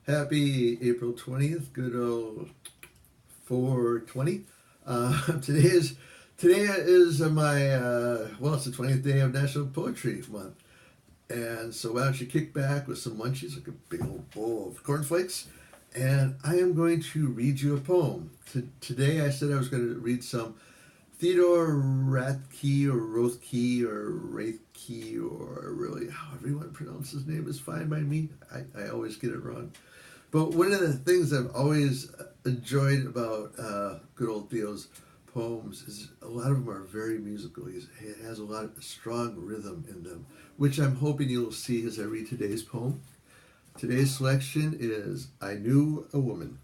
Happy April 20th, good old 420. Today is it's the 20th day of National Poetry Month. And so why don't you kick back with some munchies, like a big old bowl of cornflakes, and I am going to read you a poem. Today I said I was going to read some Theodore Roethke, or really however you want to pronounce his name is fine by me. I always get it wrong. But one of the things I've always enjoyed about good old Theo's poems is a lot of them are very musical. He has a lot of strong rhythm in them, which I'm hoping you'll see as I read today's poem. Today's selection is I Knew a Woman.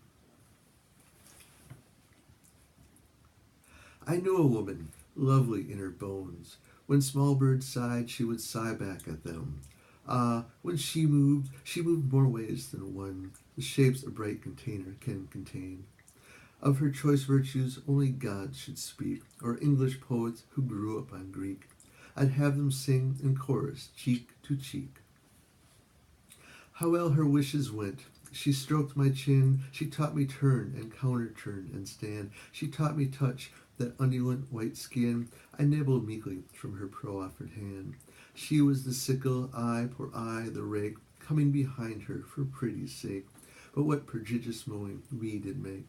I knew a woman, lovely in her bones. When small birds sighed, she would sigh back at them. Ah, when she moved more ways than one, the shapes a bright container can contain. Of her choice virtues only God should speak, or English poets who grew up on Greek. I'd have them sing in chorus, cheek to cheek. How well her wishes went. She stroked my chin, she taught me turn and counter-turn and stand. She taught me touch that undulant white skin. I nibbled meekly from her proffered hand. She was the sickle, poor I, the rake, coming behind her for pity's sake. But what prodigious mowing we did make.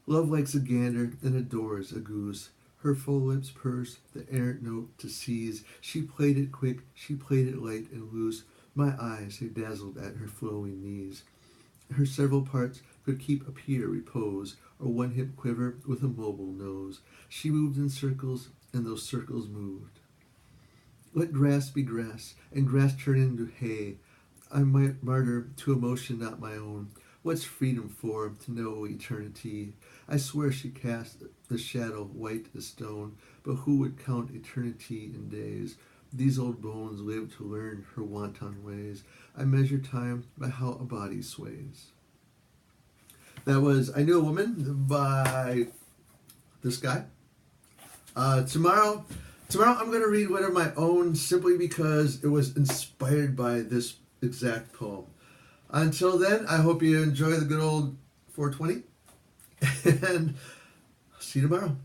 Love likes a gander and adores a goose. Her full lips purse, the errant note to seize. She played it quick, she played it light and loose. My eyes had dazzled at her flowing knees. Her several parts could keep a pier repose, or one hip quiver with a mobile nose. She moved in circles, and those circles moved. Let grass be grass, and grass turn into hay. I might martyr to emotion not my own. What's freedom for, to know eternity? I swear she cast the shadow white as stone, but who would count eternity in days? These old bones live to learn her wanton ways. I measure time by how a body sways. That was I Knew a Woman by this guy. Tomorrow I'm going to read one of my own simply because it was inspired by this exact poem. Until then, I hope you enjoy the good old 420, and I'll see you tomorrow.